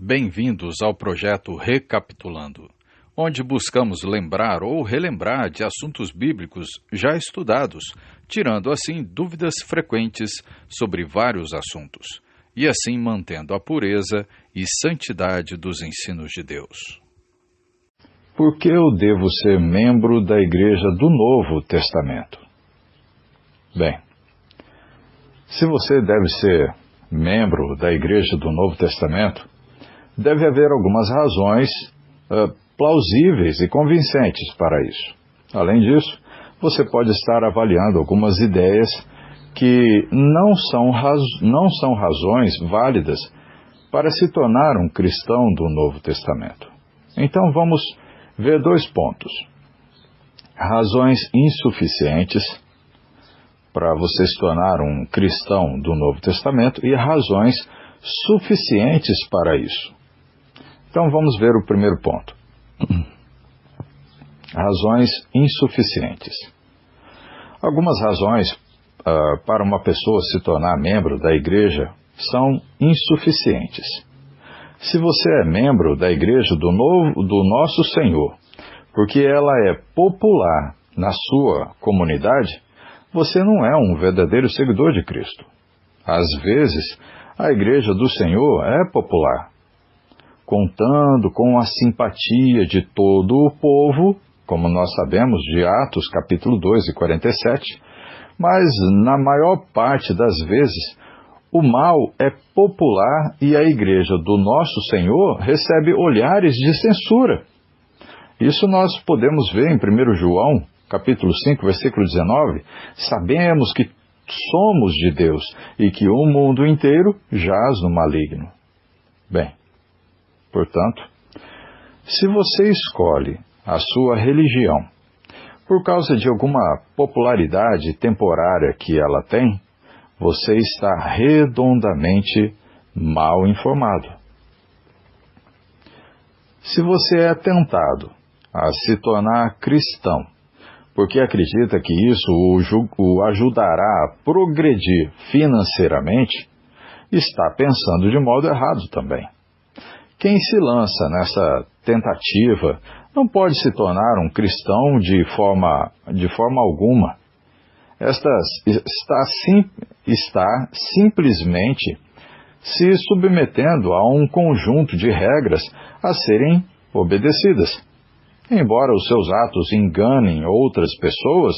Bem-vindos ao projeto Recapitulando, onde buscamos lembrar ou relembrar de assuntos bíblicos já estudados, tirando assim dúvidas frequentes sobre vários assuntos, e assim mantendo a pureza e santidade dos ensinos de Deus. Por que eu devo ser membro da Igreja do Novo Testamento? Bem, se você deve ser membro da Igreja do Novo Testamento, deve haver algumas razões plausíveis e convincentes para isso. Além disso, você pode estar avaliando algumas ideias que não são razões válidas para se tornar um cristão do Novo Testamento. Então vamos ver 2 pontos. Razões insuficientes para você se tornar um cristão do Novo Testamento e razões suficientes para isso. Então vamos ver o primeiro ponto. Razões insuficientes. Algumas razões para uma pessoa se tornar membro da igreja são insuficientes. Se você é membro da igreja do nosso Senhor, porque ela é popular na sua comunidade, você não é um verdadeiro seguidor de Cristo. Às vezes, a igreja do Senhor é popular, contando com a simpatia de todo o povo, como nós sabemos de Atos capítulo 2 e 47, mas na maior parte das vezes o mal é popular e a igreja do nosso Senhor recebe olhares de censura. Isso nós podemos ver em 1 João capítulo 5, versículo 19, sabemos que somos de Deus e que o mundo inteiro jaz no maligno. Bem, portanto, se você escolhe a sua religião por causa de alguma popularidade temporária que ela tem, você está redondamente mal informado. Se você é tentado a se tornar cristão, porque acredita que isso o ajudará a progredir financeiramente, está pensando de modo errado também. Quem se lança nessa tentativa não pode se tornar um cristão de forma alguma. Está simplesmente se submetendo a um conjunto de regras a serem obedecidas. Embora os seus atos enganem outras pessoas,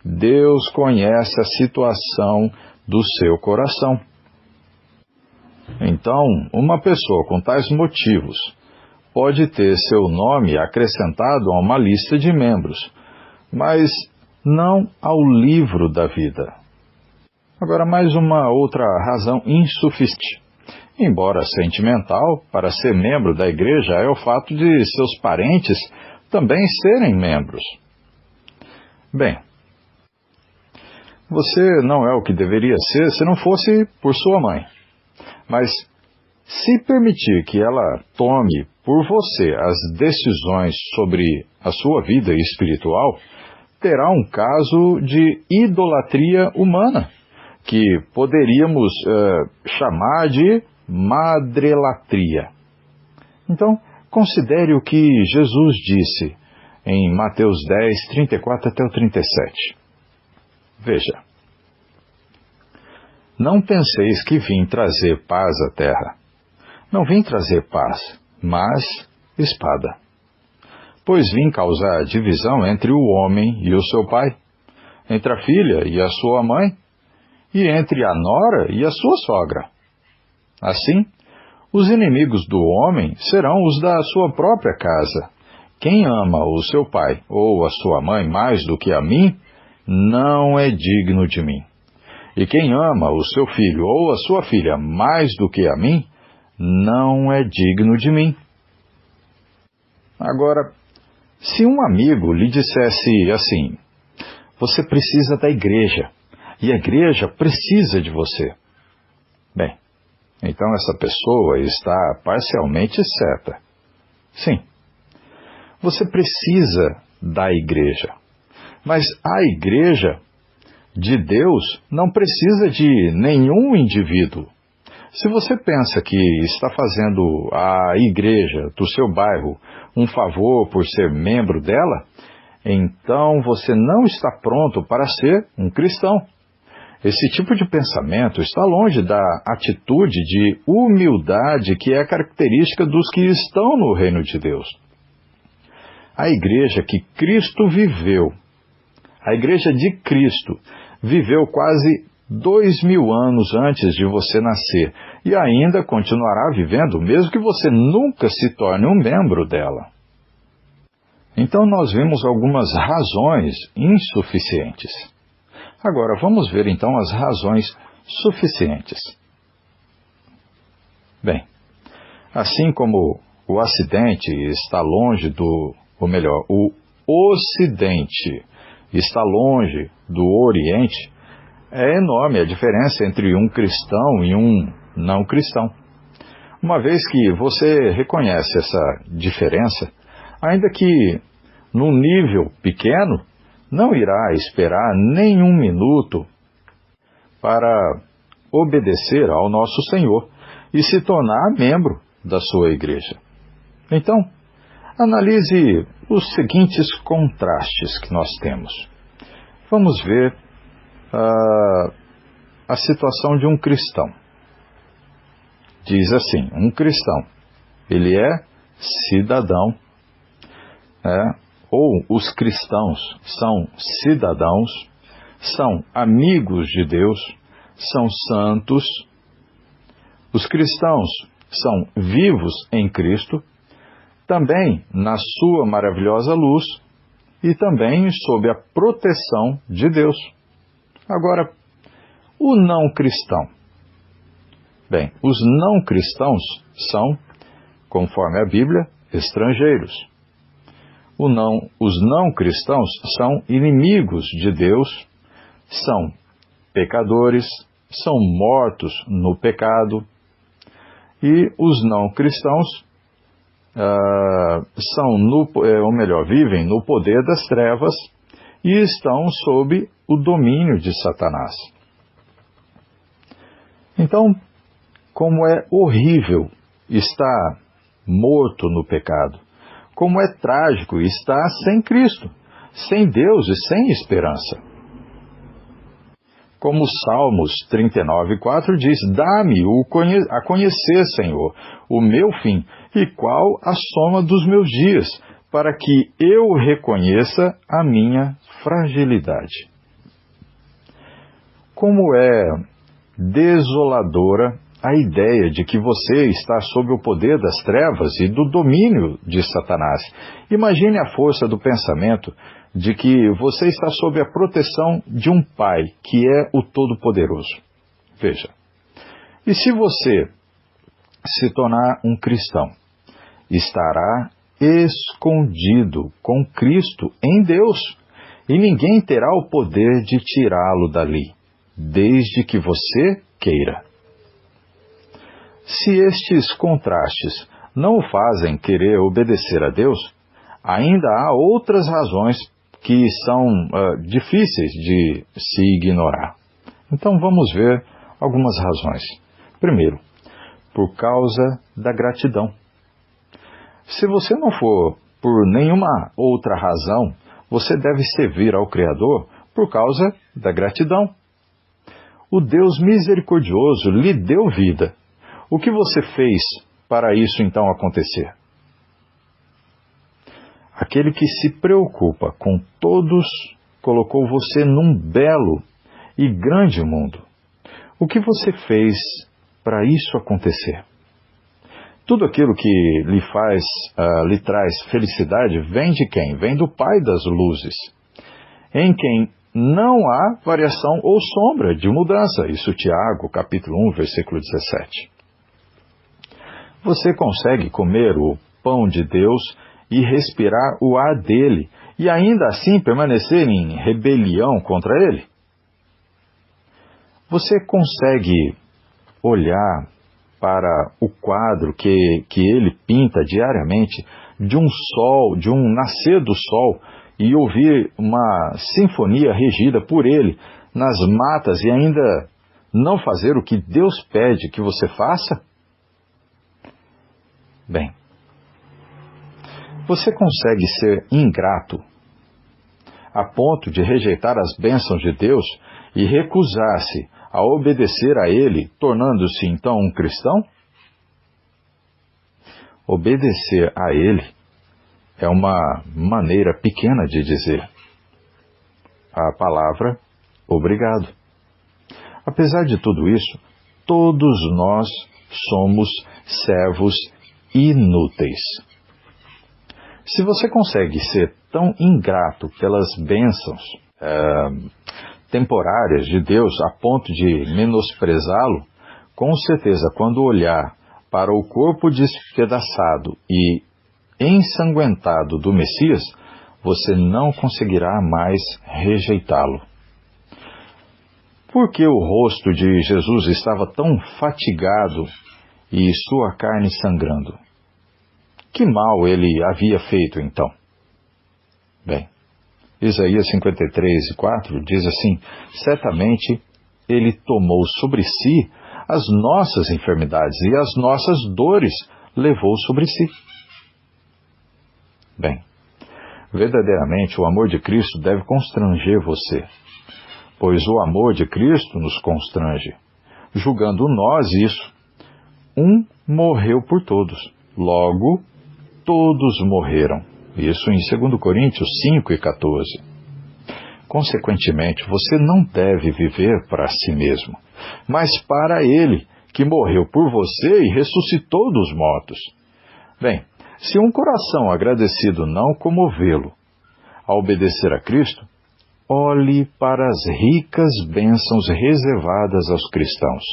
Deus conhece a situação do seu coração. Então, uma pessoa com tais motivos pode ter seu nome acrescentado a uma lista de membros, mas não ao livro da vida. Agora, mais uma outra razão insuficiente. Embora sentimental, para ser membro da igreja é o fato de seus parentes também serem membros. Bem, você não é o que deveria ser se não fosse por sua mãe. Mas se permitir que ela tome por você as decisões sobre a sua vida espiritual, terá um caso de idolatria humana, que poderíamos chamar de madrelatria. Então, considere o que Jesus disse em Mateus 10, 34 até o 37. Veja. Não penseis que vim trazer paz à terra. Não vim trazer paz, mas espada. Pois vim causar divisão entre o homem e o seu pai, entre a filha e a sua mãe, e entre a nora e a sua sogra. Assim, os inimigos do homem serão os da sua própria casa. Quem ama o seu pai ou a sua mãe mais do que a mim, não é digno de mim. E quem ama o seu filho ou a sua filha mais do que a mim, não é digno de mim. Agora, se um amigo lhe dissesse assim, você precisa da igreja, e a igreja precisa de você. Bem, então essa pessoa está parcialmente certa. Sim, você precisa da igreja, mas a igreja de Deus não precisa de nenhum indivíduo. Se você pensa que está fazendo à igreja do seu bairro um favor por ser membro dela, então você não está pronto para ser um cristão. Esse tipo de pensamento está longe da atitude de humildade que é característica dos que estão no reino de Deus. A igreja que Cristo viveu, a igreja de Cristo, viveu quase 2000 anos antes de você nascer e ainda continuará vivendo, mesmo que você nunca se torne um membro dela. Então nós vimos algumas razões insuficientes. Agora vamos ver então as razões suficientes. Bem, assim como o acidente está longe o Ocidente está longe do Oriente, é enorme a diferença entre um cristão e um não cristão. Uma vez que você reconhece essa diferença, ainda que num nível pequeno, não irá esperar nenhum minuto para obedecer ao nosso Senhor e se tornar membro da sua igreja. Então, analise os seguintes contrastes que nós temos. Vamos ver a situação de um cristão. Diz assim, um cristão, ele é cidadão, ou os cristãos são cidadãos, são amigos de Deus, são santos, os cristãos são vivos em Cristo, também na sua maravilhosa luz e também sob a proteção de Deus. Agora, o não cristão. Bem, os não cristãos são, conforme a Bíblia, estrangeiros. Os não cristãos são inimigos de Deus, são pecadores, são mortos no pecado, e os não cristãos vivem no poder das trevas e estão sob o domínio de Satanás. Então, como é horrível estar morto no pecado, como é trágico estar sem Cristo, sem Deus e sem esperança. Como Salmos 39:4 diz, dá-me a conhecer, Senhor, o meu fim, e qual a soma dos meus dias, para que eu reconheça a minha fragilidade. Como é desoladora a ideia de que você está sob o poder das trevas e do domínio de Satanás. Imagine a força do pensamento de que você está sob a proteção de um Pai, que é o Todo-Poderoso. Veja, e se você se tornar um cristão, estará escondido com Cristo em Deus, e ninguém terá o poder de tirá-lo dali, desde que você queira. Se estes contrastes não o fazem querer obedecer a Deus, ainda há outras razões que são difíceis de se ignorar. Então vamos ver algumas razões. Primeiro, por causa da gratidão. Se você não for por nenhuma outra razão, você deve servir ao Criador por causa da gratidão. O Deus misericordioso lhe deu vida. O que você fez para isso então acontecer? Aquele que se preocupa com todos colocou você num belo e grande mundo. O que você fez para isso acontecer? Tudo aquilo que lhe traz felicidade vem de quem? Vem do Pai das luzes, em quem não há variação ou sombra de mudança. Isso Tiago, capítulo 1, versículo 17. Você consegue comer o pão de Deus e respirar o ar dele, e ainda assim permanecer em rebelião contra ele? Você consegue olhar para o quadro que ele pinta diariamente de um sol, de um nascer do sol, e ouvir uma sinfonia regida por ele nas matas e ainda não fazer o que Deus pede que você faça? Bem, você consegue ser ingrato a ponto de rejeitar as bênçãos de Deus e recusar-se a obedecer a Ele, tornando-se então um cristão? Obedecer a Ele é uma maneira pequena de dizer a palavra obrigado. Apesar de tudo isso, todos nós somos servos inúteis. Se você consegue ser tão ingrato pelas bênçãos temporárias de Deus a ponto de menosprezá-lo, com certeza, quando olhar para o corpo despedaçado e ensanguentado do Messias, você não conseguirá mais rejeitá-lo. Por que o rosto de Jesus estava tão fatigado e sua carne sangrando? Que mal ele havia feito então? Bem, Isaías 53:4 diz assim: certamente ele tomou sobre si as nossas enfermidades e as nossas dores levou sobre si. Bem, verdadeiramente o amor de Cristo deve constranger você, pois o amor de Cristo nos constrange. Julgando nós isso, um morreu por todos, logo todos morreram. Isso em 2 Coríntios 5:14. Consequentemente, você não deve viver para si mesmo, mas para Ele, que morreu por você e ressuscitou dos mortos. Bem, se um coração agradecido não comovê-lo a obedecer a Cristo, olhe para as ricas bênçãos reservadas aos cristãos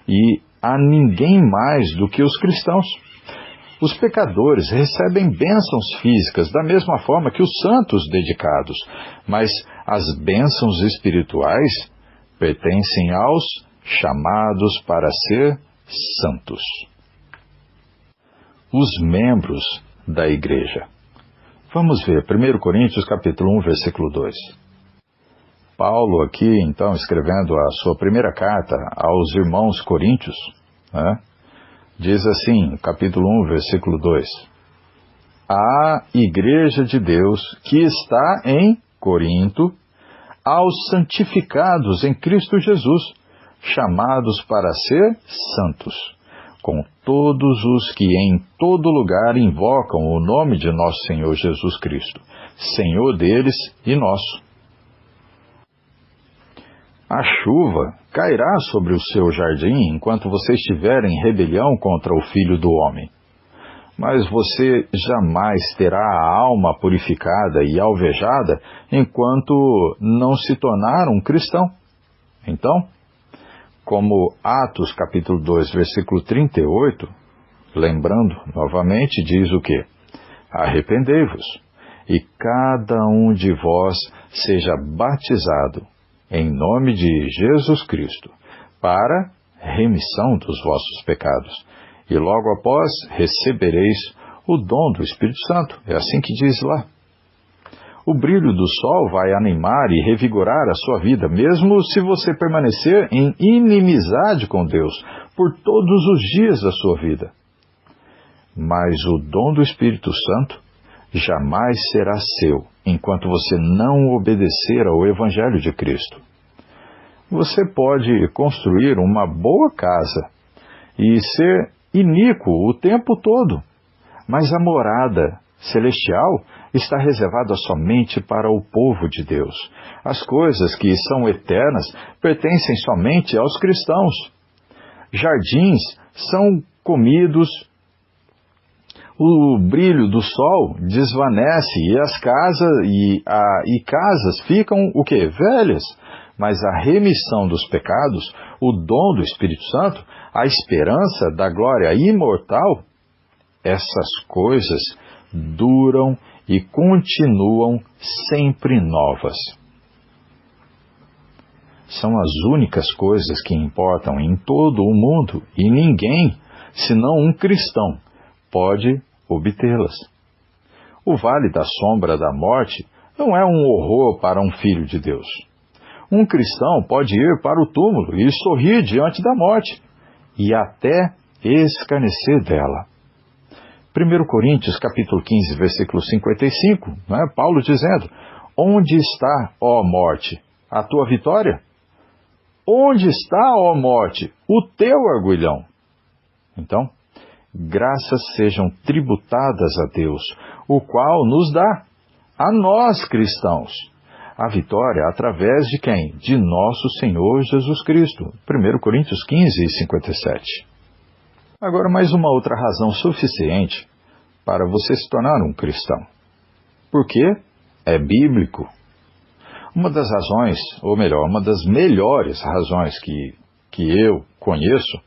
e a ninguém mais do que os cristãos. Os pecadores recebem bênçãos físicas da mesma forma que os santos dedicados, mas as bênçãos espirituais pertencem aos chamados para ser santos. Os membros da igreja. Vamos ver 1 Coríntios capítulo 1, versículo 2. Paulo aqui, então, escrevendo a sua primeira carta aos irmãos coríntios, diz assim, capítulo 1, versículo 2. A igreja de Deus que está em Corinto, aos santificados em Cristo Jesus, chamados para ser santos, com todos os que em todo lugar invocam o nome de nosso Senhor Jesus Cristo, Senhor deles e nosso. A chuva cairá sobre o seu jardim enquanto você estiver em rebelião contra o Filho do Homem. Mas você jamais terá a alma purificada e alvejada enquanto não se tornar um cristão. Então, como Atos capítulo 2, versículo 38, lembrando novamente, diz o quê? Arrependei-vos, e cada um de vós seja batizado em nome de Jesus Cristo, para remissão dos vossos pecados, e logo após recebereis o dom do Espírito Santo. É assim que diz lá. O brilho do sol vai animar e revigorar a sua vida, mesmo se você permanecer em inimizade com Deus por todos os dias da sua vida. Mas o dom do Espírito Santo jamais será seu, enquanto você não obedecer ao Evangelho de Cristo. Você pode construir uma boa casa e ser iníquo o tempo todo, mas a morada celestial está reservada somente para o povo de Deus. As coisas que são eternas pertencem somente aos cristãos. Jardins são comidos, o brilho do sol desvanece e as casas ficam o quê? Velhas. Mas a remissão dos pecados, o dom do Espírito Santo, a esperança da glória imortal, essas coisas duram e continuam sempre novas. São as únicas coisas que importam em todo o mundo e ninguém, senão um cristão, pode obtê-las. O vale da sombra da morte não é um horror para um filho de Deus. Um cristão pode ir para o túmulo e sorrir diante da morte, e até escarnecer dela. 1 Coríntios capítulo 15, versículo 55, Paulo dizendo: onde está, ó morte, a tua vitória? Onde está, ó morte, o teu arguilhão? Então, graças sejam tributadas a Deus, o qual nos dá, a nós cristãos, a vitória através de quem? De nosso Senhor Jesus Cristo. 1 Coríntios 15, 57. Agora, mais uma outra razão suficiente para você se tornar um cristão. Porque é bíblico. Uma das razões, ou melhor, uma das melhores razões que eu conheço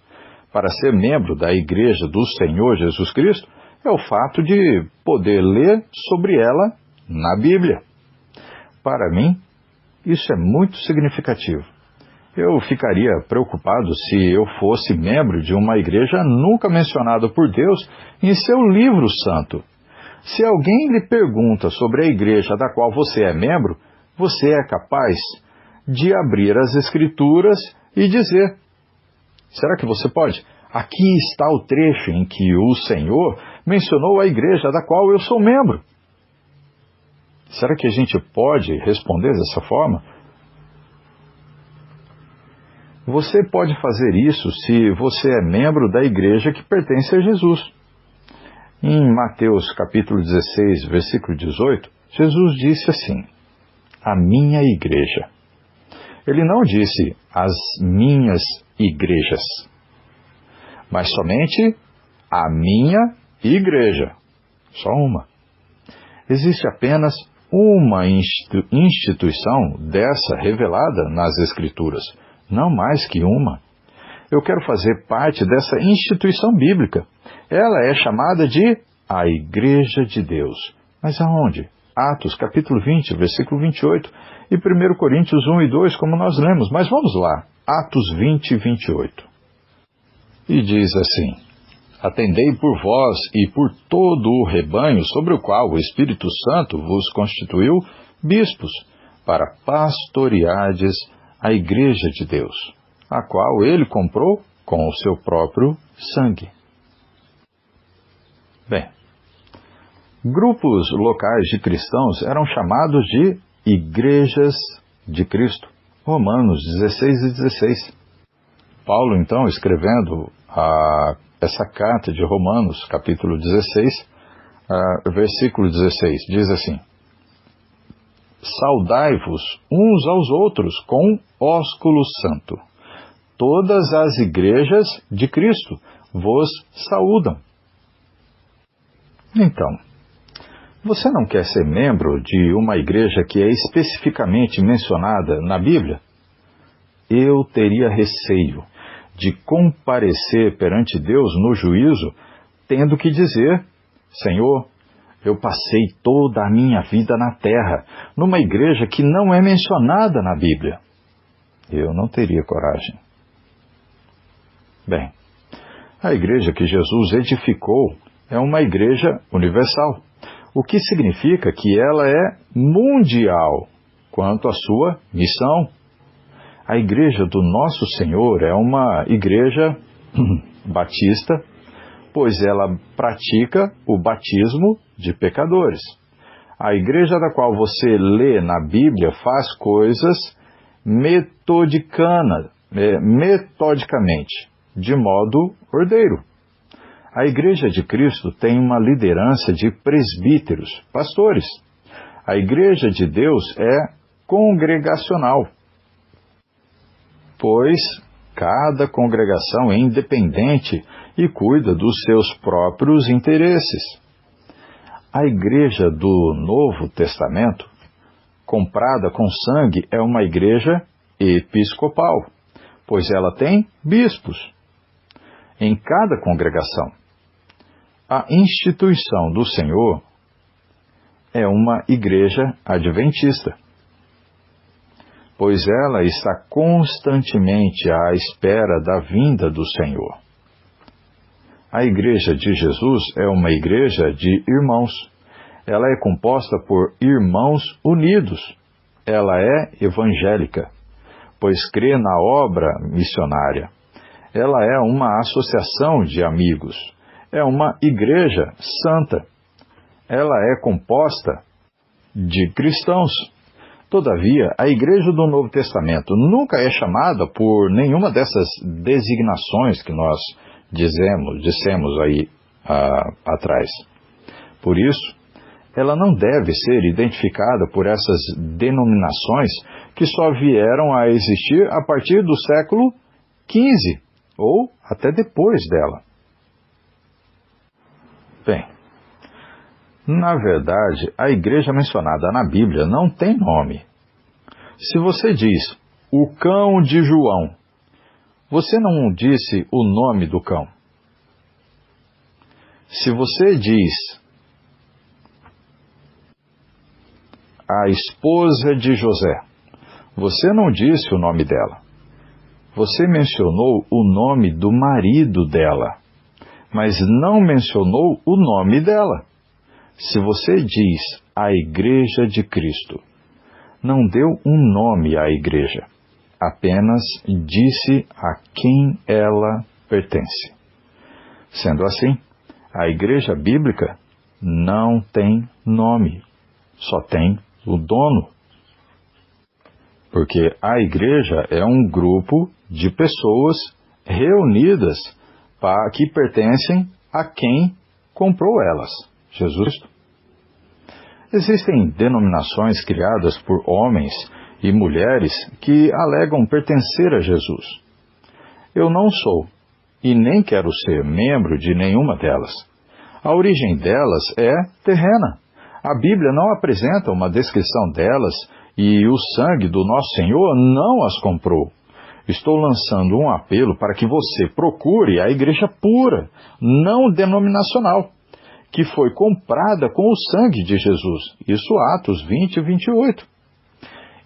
para ser membro da Igreja do Senhor Jesus Cristo é o fato de poder ler sobre ela na Bíblia. Para mim, isso é muito significativo. Eu ficaria preocupado se eu fosse membro de uma igreja nunca mencionada por Deus em seu livro santo. Se alguém lhe pergunta sobre a igreja da qual você é membro, você é capaz de abrir as Escrituras e dizer: será que você pode? Aqui está o trecho em que o Senhor mencionou a igreja da qual eu sou membro. Será que a gente pode responder dessa forma? Você pode fazer isso se você é membro da igreja que pertence a Jesus. Em Mateus capítulo 16, versículo 18, Jesus disse assim: a minha igreja. Ele não disse as minhas igrejas, mas somente a minha igreja. Só uma. Existe apenas uma instituição dessa revelada nas Escrituras, não mais que uma. Eu quero fazer parte dessa instituição bíblica. Ela é chamada de a Igreja de Deus. Mas aonde? Atos capítulo 20, versículo 28 e 1 Coríntios 1 e 2, como nós lemos. Mas vamos lá, Atos 20, 28. E diz assim: atendei por vós e por todo o rebanho sobre o qual o Espírito Santo vos constituiu bispos, para pastoreardes a igreja de Deus, a qual ele comprou com o seu próprio sangue. Bem, grupos locais de cristãos eram chamados de igrejas de Cristo. Romanos 16 e 16. Paulo, então, escrevendo essa carta de Romanos, capítulo 16, versículo 16, diz assim: saudai-vos uns aos outros com ósculo santo. Todas as igrejas de Cristo vos saúdam. Então, você não quer ser membro de uma igreja que é especificamente mencionada na Bíblia? Eu teria receio de comparecer perante Deus no juízo, tendo que dizer: Senhor, eu passei toda a minha vida na terra, numa igreja que não é mencionada na Bíblia. Eu não teria coragem. Bem, a igreja que Jesus edificou é uma igreja universal, o que significa que ela é mundial quanto à sua missão. A igreja do Nosso Senhor é uma igreja batista, pois ela pratica o batismo de pecadores. A igreja da qual você lê na Bíblia faz coisas metodicamente, de modo ordeiro. A igreja de Cristo tem uma liderança de presbíteros, pastores. A igreja de Deus é congregacional, pois cada congregação é independente e cuida dos seus próprios interesses. A igreja do Novo Testamento, comprada com sangue, é uma igreja episcopal, pois ela tem bispos em cada congregação. A instituição do Senhor é uma igreja adventista, pois ela está constantemente à espera da vinda do Senhor. A igreja de Jesus é uma igreja de irmãos. Ela é composta por irmãos unidos. Ela é evangélica. pois crê na obra missionária. Ela é uma associação de amigos. É uma igreja santa. Ela é composta de cristãos. Todavia, a igreja do Novo Testamento nunca é chamada por nenhuma dessas designações que nós dissemos aí atrás. Por isso, ela não deve ser identificada por essas denominações que só vieram a existir a partir do século XV ou até depois dela. Bem, na verdade, a igreja mencionada na Bíblia não tem nome. Se você diz o cão de João, você não disse o nome do cão. Se você diz a esposa de José, você não disse o nome dela. Você mencionou o nome do marido dela, mas não mencionou o nome dela. Se você diz a Igreja de Cristo, não deu um nome à igreja, apenas disse a quem ela pertence. Sendo assim, a igreja bíblica não tem nome, só tem o dono. Porque a igreja é um grupo de pessoas reunidas que pertencem a quem comprou elas, Jesus. Existem denominações criadas por homens e mulheres que alegam pertencer a Jesus. Eu não sou, e nem quero ser membro de nenhuma delas. A origem delas é terrena. A Bíblia não apresenta uma descrição delas e o sangue do nosso Senhor não as comprou. Estou lançando um apelo para que você procure a igreja pura, não denominacional, que foi comprada com o sangue de Jesus. Isso Atos 20 e 28.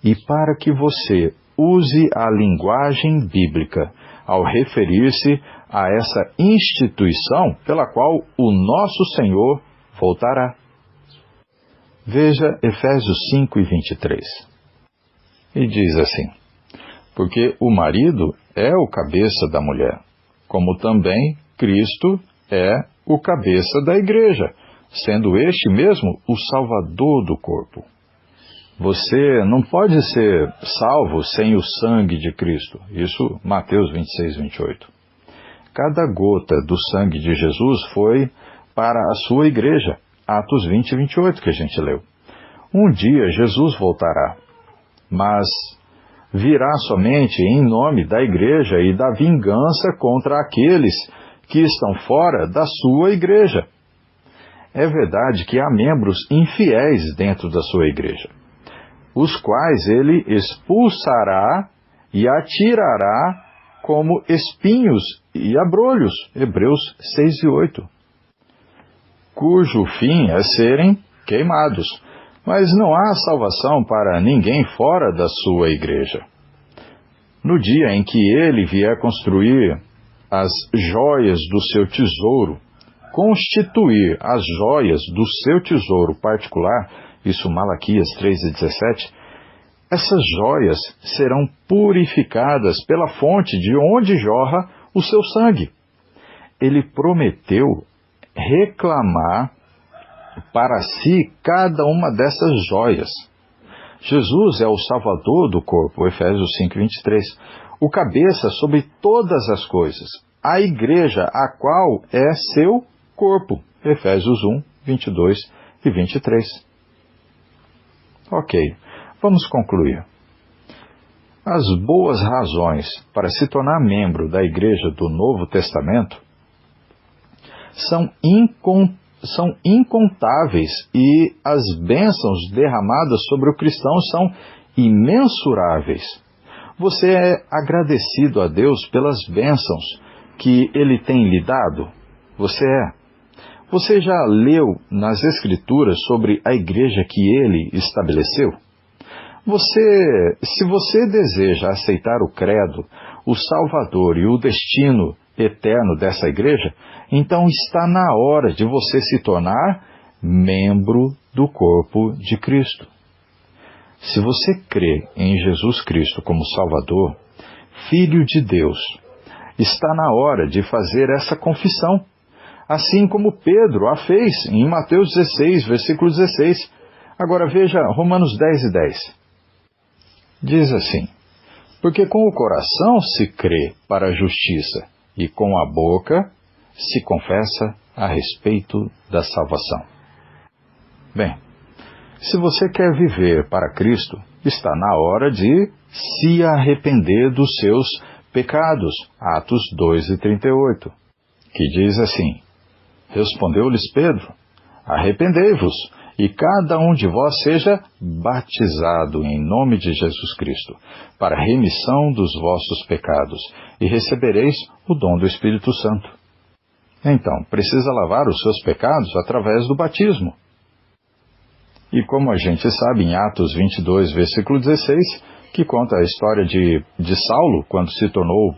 E para que você use a linguagem bíblica ao referir-se a essa instituição pela qual o nosso Senhor voltará. Veja Efésios 5 e 23. E diz assim: porque o marido é o cabeça da mulher, como também Cristo é o cabeça da igreja, sendo este mesmo o Salvador do corpo. Você não pode ser salvo sem o sangue de Cristo. Isso Mateus 26, 28. Cada gota do sangue de Jesus foi para a sua igreja. Atos 20 e 28 que a gente leu. Um dia Jesus voltará, mas virá somente em nome da igreja e da vingança contra aqueles que estão fora da sua igreja. É verdade que há membros infiéis dentro da sua igreja, os quais ele expulsará e atirará como espinhos e abrolhos, Hebreus 6 e 8, cujo fim é serem queimados. Mas não há salvação para ninguém fora da sua igreja. No dia em que ele vier construir as joias do seu tesouro, constituir as joias do seu tesouro particular, isso Malaquias 3:17, essas joias serão purificadas pela fonte de onde jorra o seu sangue. Ele prometeu reclamar para si cada uma dessas joias. Jesus é o Salvador do corpo, Efésios 5:23, o cabeça sobre todas as coisas, a igreja, a qual é seu corpo, Efésios 1:22 e 23. Ok, vamos concluir. As boas razões para se tornar membro da igreja do Novo Testamento são incontáveis e as bênçãos derramadas sobre o cristão são imensuráveis. Você é agradecido a Deus pelas bênçãos que Ele tem lhe dado? Você é. Você já leu nas Escrituras sobre a igreja que Ele estabeleceu? Se você deseja aceitar o credo, o Salvador e o destino eterno dessa igreja, então está na hora de você se tornar membro do corpo de Cristo. Se você crê em Jesus Cristo como Salvador, Filho de Deus, está na hora de fazer essa confissão, assim como Pedro a fez em Mateus 16, versículo 16. Agora veja Romanos 10:10. Diz assim: porque com o coração se crê para a justiça, e com a boca se confessa a respeito da salvação. Bem, se você quer viver para Cristo, está na hora de se arrepender dos seus pecados. Atos 2:38, que diz assim: respondeu-lhes Pedro: arrependei-vos, e cada um de vós seja batizado em nome de Jesus Cristo, para a remissão dos vossos pecados, e recebereis o dom do Espírito Santo. Então, precisa lavar os seus pecados através do batismo. E como a gente sabe, em Atos 22, versículo 16, que conta a história de Saulo, quando se tornou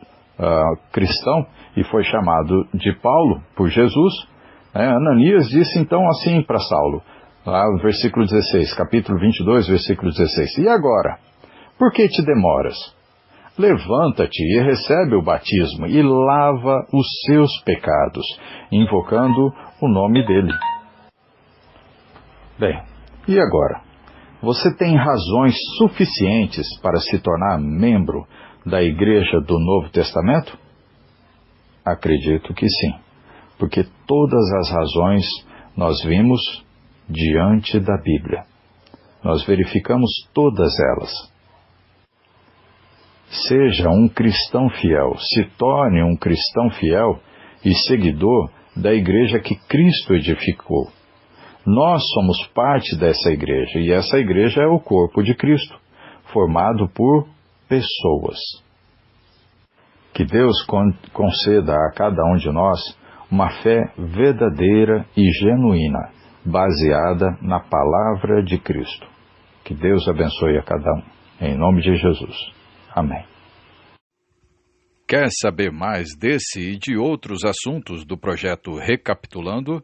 cristão e foi chamado de Paulo por Jesus, Ananias disse então assim para Saulo, lá no versículo 16, capítulo 22, versículo 16, e agora, por que te demoras? Levanta-te e recebe o batismo e lava os seus pecados, invocando o nome dele. Bem, e agora? Você tem razões suficientes para se tornar membro da Igreja do Novo Testamento? Acredito que sim, porque todas as razões nós vimos diante da Bíblia. Nós verificamos todas elas. Seja um cristão fiel, se torne um cristão fiel e seguidor da igreja que Cristo edificou. Nós somos parte dessa igreja, e essa igreja é o corpo de Cristo, formado por pessoas. Que Deus conceda a cada um de nós uma fé verdadeira e genuína, baseada na palavra de Cristo. Que Deus abençoe a cada um. Em nome de Jesus. Amém. Quer saber mais desse e de outros assuntos do projeto Recapitulando?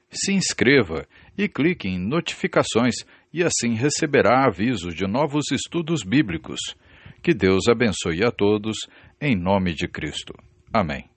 Se inscreva e clique em notificações e assim receberá avisos de novos estudos bíblicos. Que Deus abençoe a todos, em nome de Cristo. Amém.